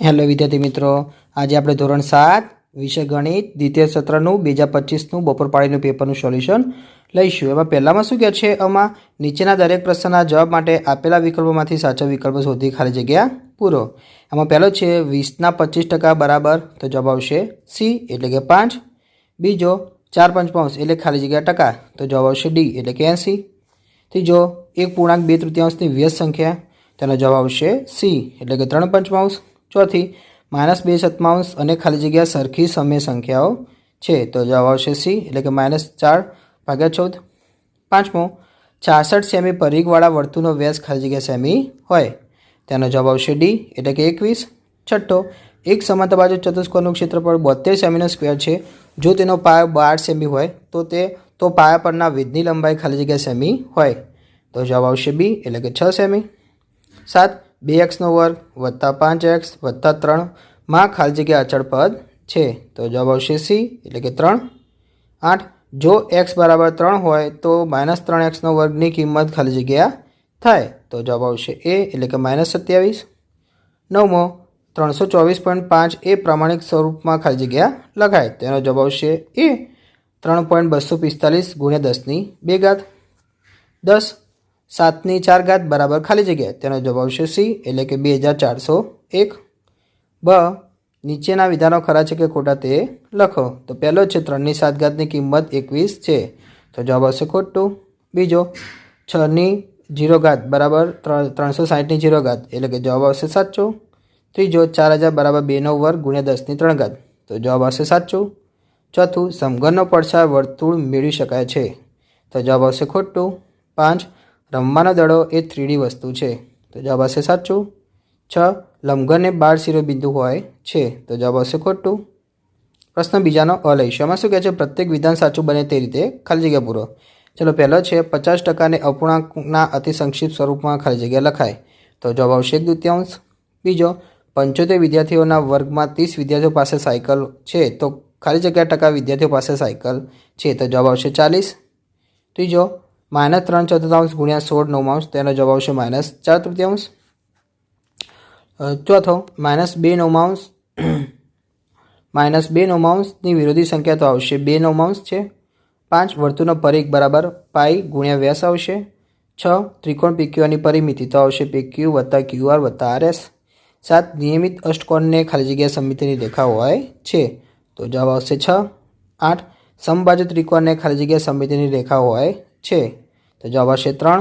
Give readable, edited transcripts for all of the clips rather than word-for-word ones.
Hello વિદ્યાર્થી મિત્રો, આજે આપણે ધોરણ 7 વિષય ગણિત દ્વિતીય સત્રનું 2025નું બપોર પાળીનું પેપરનું સોલ્યુશન લઈશું। એમાં પહેલામાં શું કહે છે, આમાં નીચેના દરેક પ્રશ્નના જવાબ માટે આપેલા વિકલ્પોમાંથી સાચો વિકલ્પ શોધી ખાલી જગ્યા પૂરો। એમાં પહેલો છે 20ના 25% બરાબર, તો જવાબ આવશે સી એટલે કે 5। બીજો 4/5 એટલે ખાલી જગ્યા ટકા, તો જવાબ આવશે ડી એટલે કે 80। ત્રીજો 1.2/3 વ્યસ્ત સંખ્યા, તેનો જવાબ આવશે સી એટલે કે 3/5। ચોથી -2/7 અને ખાલી જગ્યા સરખી સમય સંખ્યાઓ છે, તો જવાબ આવશે સી એટલે કે -4/14। પાંચમો 66 સેમી પરિઘવાળા વર્તુળનો વ્યાસ ખાલી જગ્યા સેમી હોય, તેનો જવાબ આવશે ડી એટલે કે 21। છઠ્ઠો એક સમાંતર બાજુ ચતુષ્કોણનું ક્ષેત્રફળ 72 સેમીનો સ્ક્વેર છે, જો તેનો પાયો 12 સેમી હોય તો પાયા પરના વેધની લંબાઈ ખાલી જગ્યા સેમી હોય, તો જવાબ આવશે બી એટલે કે 6 સેમી। 7 2x² + 5x + 3 માં ખાલી જગ્યા અચળ પદ છે, તો જવાબ આવશે સી એટલે કે 3। 8 જો x બરાબર 3 હોય તો -3x² ની કિંમત ખાલી જગ્યા થાય, તો જવાબ આવશે એ એટલે કે -27। 9મો 324.5 એ પ્રમાણિક સ્વરૂપમાં ખાલી જગ્યા લખાય, તેનો જવાબ આવશે એ 3.245 × 10⁻²। 10 7ની 4 બરાબર ખાલી જગ્યા, તેનો જવાબ આવશે સી એટલે કે 2401। બ નીચેના વિધાનો ખરા છે કે ખોટા તે લખો, તો પહેલો છે 3ની 7 ની કિંમત 21 છે, તો જવાબ આવશે ખોટું। બીજો 6ની 0 બરાબર 360ની 0 એટલે કે જવાબ આવશે સાચો। ત્રીજો 4000 બરાબર 2/2 × 10⁻3, તો જવાબ આવશે સાચું। ચોથું સમઘનનો પડછાયો વર્તુળ મેળવી શકાય છે, તો જવાબ આવશે ખોટું। 5 રમવાનો દડો એ 3D વસ્તુ છે, તો જવાબ આવશે સાચું। 6 લંબઘનને 12 શિરોબિંદુ હોય છે, તો જવાબ આવશે ખોટું। પ્રશ્ન બીજાનો અ લઈશું। એમાં શું કહે છે, પ્રત્યેક વિધાન સાચું બને તે રીતે ખાલી જગ્યા પૂરો। ચલો પહેલો છે 50%ને અપૂર્ણાંકના અતિ સંક્ષિપ્ત સ્વરૂપમાં ખાલી જગ્યા લખાય, તો જવાબ આવશે 1/2। બીજો 75 વિદ્યાર્થીઓના વર્ગમાં 30 વિદ્યાર્થીઓ પાસે સાયકલ છે, તો ખાલી જગ્યા ટકા વિદ્યાર્થીઓ પાસે સાયકલ છે, તો જવાબ આવશે 40। ત્રીજો -3/4 × 16/9, તેનો જવાબ આવશે -4/3। ચોથો -2/9 ની વિરોધી સંખ્યા, તો આવશે 2/9 છે। 5 વર્તુળનો પરિઘ બરાબર પાઈ × વ્યાસ આવશે। 6 ત્રિકોણ PQR ની પરિમિતિ, તો આવશે PQ + QR + RS। 7 નિયમિત અષ્ટકોણને ખાલી જગ્યા સમમિતિની રેખા હોય છે, તો જવાબ આવશે 6। 8 સમબાજુ ત્રિકોણને ખાલી જગ્યા સમમિતિની રેખા હોય છે, તો જવાબ આવશે 3।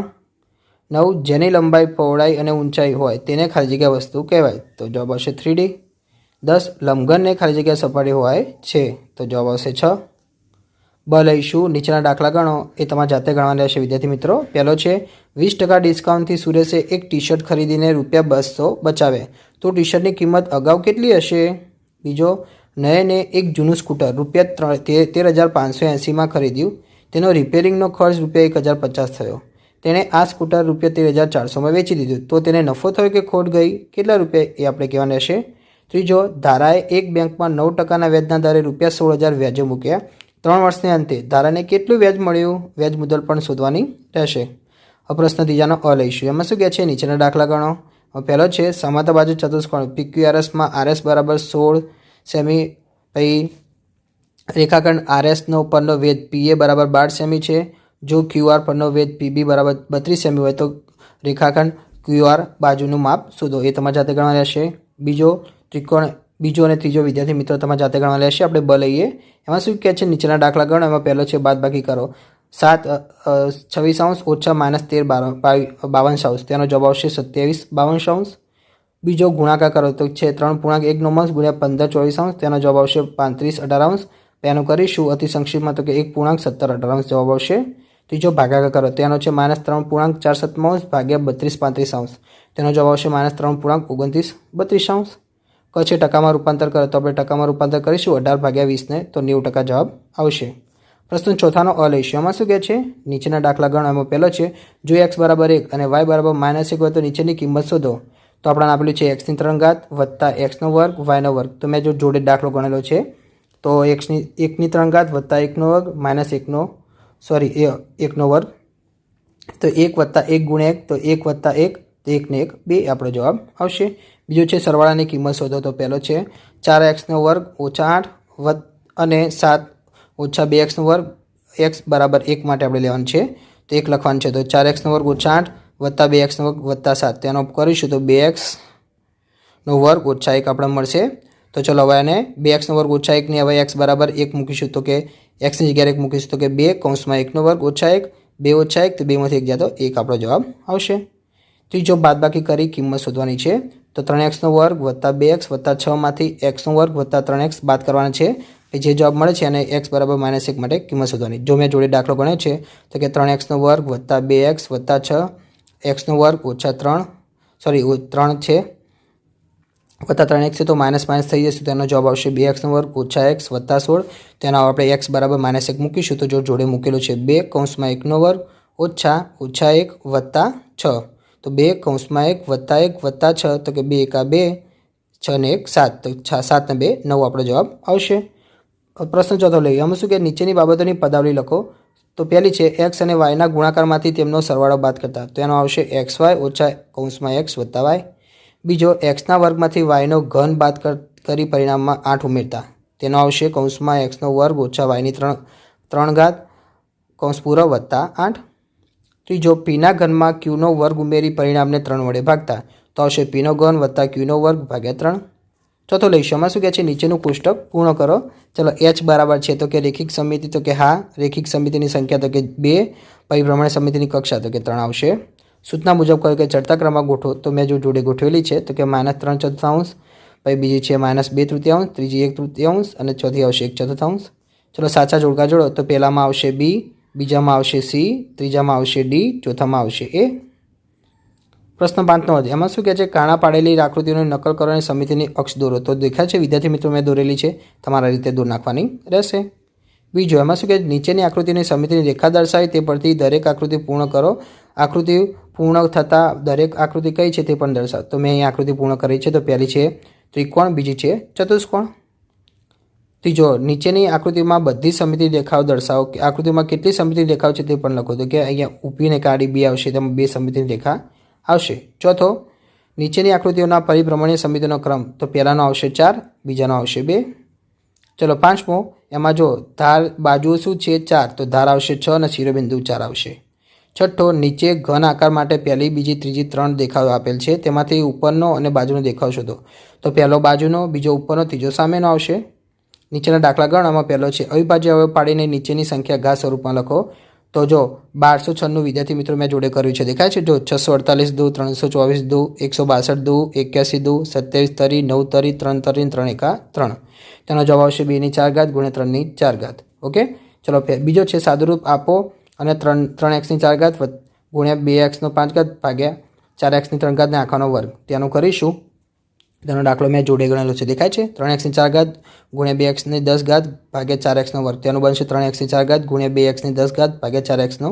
9 જેની લંબાઈ પહોળાઈ અને ઊંચાઈ હોય તેને ખાલી જગ્યા વસ્તુ કહેવાય, તો જવાબ આવશે 3D। 10 લંબઘનને ખાલી જગ્યા સપાટી હોય છે, તો જવાબ આવશે 6। બ લઈશું નીચેના દાખલા ગણો, એ તમારે જાતે ગણવાના રહેશે વિદ્યાર્થી મિત્રો। પહેલો છે 20% ડિસ્કાઉન્ટથી સુરેશે એક ટી-શર્ટ ખરીદીને ₹200 બચાવ્યા, તો ટી-શર્ટની કિંમત અગાઉ કેટલી હશે? બીજો નયને એક જૂનું સ્કૂટર ₹13,580માં ખરીદ્યું, તેનો રિપેરિંગનો ખર્ચ ₹1050 થયો, તેણે આ સ્કૂટર ₹13,400માં વેચી દીધું, તો તેને નફો થયો કે ખોટ ગઈ, કેટલા રૂપિયા એ આપણે કહેવાના રહેશે। ત્રીજો ધારાએ એક બેંકમાં 9%ના વ્યાજના દરે ₹16,000 વ્યાજે મૂક્યા, 3 વર્ષને અંતે ધારાને કેટલું વ્યાજ મળ્યું, વ્યાજ મુદલ પણ શોધવાની રહેશે। હવે પ્રશ્ન ત્રીજાનો અ લઈશું। એમાં શું કહે છે, નીચેના દાખલા ગણો। પહેલો છે સમાંતર બાજુ ચતુષ્કોણ PQRSમાં RS બરાબર 16 સેમી, પછી રેખાખંડ RSનો પરનો વેધ PA બરાબર 12 સેમી છે, જો QR પરનો વેધ PB બરાબર 32 સેમી હોય તો રેખાખંડ QR બાજુનું માપ શોધો, એ તમારે જાતે ગણવા રહેશે। બીજો અને ત્રીજો વિદ્યાર્થી મિત્રો તમારે જાતે ગણવા રહેશે। આપણે બ લઈએ। એમાં શું કહે છે, નીચેના દાખલા ગણો। એમાં પહેલો છે બાદબાકી કરો, 7 26° ઓછા -13 52°, તેનો જવાબ આવશે 27 52°। બીજો ગુણાકાર કરો, તો છે 3.1/9 × 15 24°, તેનો જવાબ આવશે 35 18°। એનું કરીશું અતિ સંક્ષિપ્તમાં, તો કે 1.17 18°, જવાબ આવશે। ત્રીજો ભાગાકાર કરો, તેનો છે -3.47 ભાગ્યા 32 35°, તેનો જવાબ આવશે -3.29 32°। ક છે ટકામાં રૂપાંતર કરો, તો આપણે ટકામાં રૂપાંતર કરીશું 18/20 ને, તો 90% જવાબ આવશે। પ્રશ્ન ચોથાનો અ લઈશું। એમાં શું કહે છે, નીચેના દાખલા ગણો। એમાં પહેલો છે જો x બરાબર 1 અને y બરાબર -1 હોય તો નીચેની કિંમત શોધો, તો આપણને આપેલું છે x3 + x2 y2, તો મેં જો જોડે દાખલો ગણેલો છે, તો 1 + 1 -1/2 તો 1 + 1 × 1, તો 1 + 1 તો 1 ને 1 2 આપણો જવાબ આવશે। બીજો છે સરવાળાની કિંમત શોધો. તો પહેલો છે 4x² - 8 અને 7 - 2x² x બરાબર 1 માટે આપણે લેવાનું છે. તો 1 લખવાનું છે. તો 4x² - 8 + 2x² + 7 તેનો કરીશું તો 2x² - 1 આપણે મળશે. તો ચલો હવે એને 2x² - 1 ની હવે x બરાબર 1 મૂકીશું. તો કે x ની જગ્યાએ 1 મૂકીશું તો કે 2 - 1 - 1 2 - 1 તો 2 માંથી 1 જાય તો 1 આપણો જવાબ આવશે. ત્રીજો બાદબાકી કરી કિંમત શોધવાની છે. તો 3x² + 2x + 6 માંથી x² + 3x બાદ કરવાના છે. જે જવાબ મળે છે અને x બરાબર -1 માટે કિંમત શોધવાની. જો મેં જોડે દાખલો ગણ્યો છે તો કે 3x² + 2x + 6 x² - 3 છે વત્તા 3x છે તો માઇનસ થઈ જશે. તેનો જવાબ આવશે 2x² - x + 16. તેનો આપણે x બરાબર -1 મૂકીશું. તો જો જોડે મૂકેલું છે 2 - 1² -1 + 6 તો 2 - 1 + 1 + 6 તો કે 2 × 2 6 ને 1 7 તો 7 ને 2 9 આપણો જવાબ આવશે. પ્રશ્ન ચોથો લઈએ. આમાં શું કે નીચેની બાબતોની પદાવલી લખો. તો પહેલી છે x અને yના ગુણાકારમાંથી તેમનો સરવાળો બાદ કરતા. તો એનો આવશે xy - x + y. બીજો xના વર્ગમાંથી yનો ઘન બાદ કરી પરિણામમાં 8 ઉમેરતા. તેનો આવશે xનો વર્ગ - yની 3 ઘાત + 8. ત્રીજો પીના ઘનમાં ક્યુનો વર્ગ ઉમેરી પરિણામને 3 વડે ભાગતા. તો આવશે પીનો ઘન + ક્યુનો વર્ગ / 3. ચોથો લઈશું. આમાં શું કહે છે નીચેનું કોષ્ટક પૂર્ણ કરો. ચલો h બરાબર છે તો કે રેખિક સમિતિ તો કે હા. રેખિક સમિતિની સંખ્યા તો કે 2. પરિભ્રમણ સમિતિની કક્ષા તો કે 3 આવશે. સૂચના મુજબ કહ્યું કે ચડતા ક્રમમાં ગોઠવો. તો મેં જો જોડે ગોઠવેલી છે તો કે -3/4 પછી બીજી છે -2/3 ત્રીજી 1/3 અને ચોથી આવશે 1/4. ચલો સાચા જોડકા જોડો. તો પહેલામાં આવશે b, બીજામાં આવશે c, ત્રીજામાં આવશે d, ચોથામાં આવશે a. પ્રશ્ન 5નો અધ્યાય. એમાં શું કહે છે કાણા પાડેલી આકૃતિઓની નકલ કરો અને સમિતિની અક્ષ દોરો. તો દેખાય છે વિદ્યાર્થી મિત્રો મેં દોરેલી છે. તમારા રીતે દોર નાખવાની રહેશે. બીજો એમાં શું કહે નીચેની આકૃતિની સમિતિની રેખા દર્શાવી તે પરથી દરેક આકૃતિ પૂર્ણ કરો. આકૃતિ પૂર્ણ થતાં દરેક આકૃતિ કઈ છે તે પણ દર્શાવો. તો મેં અહીં આકૃતિ પૂર્ણ કરી છે. તો પહેલી છે ત્રિકોણ, બીજી છે ચતુષ્કોણ. ત્રીજો નીચેની આકૃતિમાં બધી સમિતિ રેખાઓ દર્શાવો. આકૃતિમાં કેટલી સમિતિ રેખાઓ છે તે પણ લખો. તો કે અહીંયા ઊભી ને કાળી 2 આવશે. તેમાં 2 સમિતિની રેખા આવશે. ચોથો નીચેની આકૃતિઓના પરિભ્રમણીય સમિતિનો ક્રમ. તો પહેલાનો આવશે 4, બીજાનો આવશે 2. ચલો 5મો. એમાં જો ધાર બાજુઓ શું છે 4 તો ધાર આવશે 6 અને શિરોબિંદુ 4 આવશે. છઠ્ઠો નીચે ઘન આકાર માટે પહેલી, બીજી, ત્રીજી 3 દેખાવ આપેલ છે. તેમાંથી ઉપરનો અને બાજુનો દેખાવ શોધો. તો પહેલો બાજુનો, બીજો ઉપરનો, ત્રીજો સામેનો આવશે. નીચેના દાખલા ગણવામાં પહેલો છે અવિભાજ્ય અવયવ પાડીને નીચેની સંખ્યા ઘાત સ્વરૂપમાં લખો. તો જો 1296 વિદ્યાર્થી મિત્રો મેં જોડે કર્યું છે. દેખાય છે જો 648 દુ, 324 દુ, 162 દુ, 81 દુ, 27 તરી, 9 તરી, 3 તરી, 3 એકા 3. તેનો જવાબ આવશે 2 ની 4 ઘાત × 3 ની 4 ઘાત. ઓકે. ચલો બીજો છે સાદુરૂપ આપો અને 3x ની 4 ઘાત × 2x નો 5 ઘાત ભાગ્યા 4x ની 3 ઘાત ને આખાનો વર્ગ. તેનું કરીશું. તેનો દાખલો મેં જોડે ગણેલો છે. દેખાય છે 3x ની 4 ઘાત × 2x ની 10 ઘાત ભાગ્યા 4x નો વર્ગ. તેનું બનશે 3x ની 4 ઘાત × 2x ની 10 ઘાત ભાગ્યા 4x નો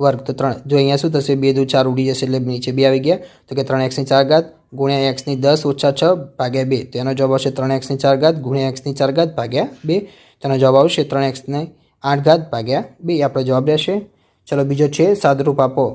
વર્ગ. તો 3 જો અહીંયા શું થશે 2 × 4 ઉડી જશે એટલે નીચે 2 આવી ગયા. તો કે 3x ની 4 ઘાત × x ની 10 - 6 ભાગ્યા 2. તેનો જવાબ આવશે 3x ની 4 ઘાત × x ની 4 ઘાત ભાગ્યા 2. તેનો જવાબ આવશે 3x ની 8 ઘાત ભાગ્યા 2 આપણો જવાબ રહેશે. ચલો બીજો છે સાદુરૂપ આપો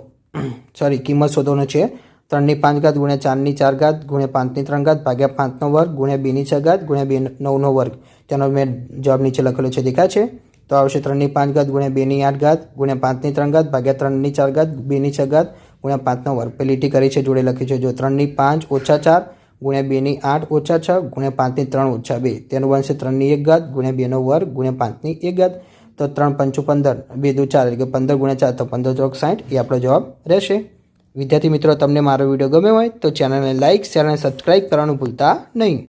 કિંમત શોધવાનો છે. 3 ની 5 ઘાત × 4 ની 4 ઘાત × 5 ની 3 ઘાત ભાગ્યા 5 નો વર્ગ × 2 ની 6 ઘાત × 2 9 નો વર્ગ. તેનો મેં જવાબ નીચે લખેલો છે. દેખાય છે. તો આવશે 3 ની 5 ઘાત × 2 ની 8 ઘાત × 5 ની 3 ઘાત ભાગ્યા 3 ની 4 ઘાત 2 ની 6 ઘાત × 5 નો વર્ગ. પેલી લીટી કરી છે જોડે લખી છે જો 3 ની 5 - 4 × 2 ની 8 - 6 × 5 ની 3 - 2. તેનું બનશે 3 ની 1 ઘાત × 2 નો વર્ગ × 5 ની 1 ઘાત. તો 3 × 5 = 15, 2 × 4 એટલે કે 15 × 4 તો 15 × 60 એ આપણો જવાબ રહેશે. વિદ્યાર્થી મિત્રો તમને મારો વિડીયો ગમ્યો હોય તો ચેનલને લાઇક, શેર અને સબસ્ક્રાઈબ કરવાનું ભૂલતા નહીં.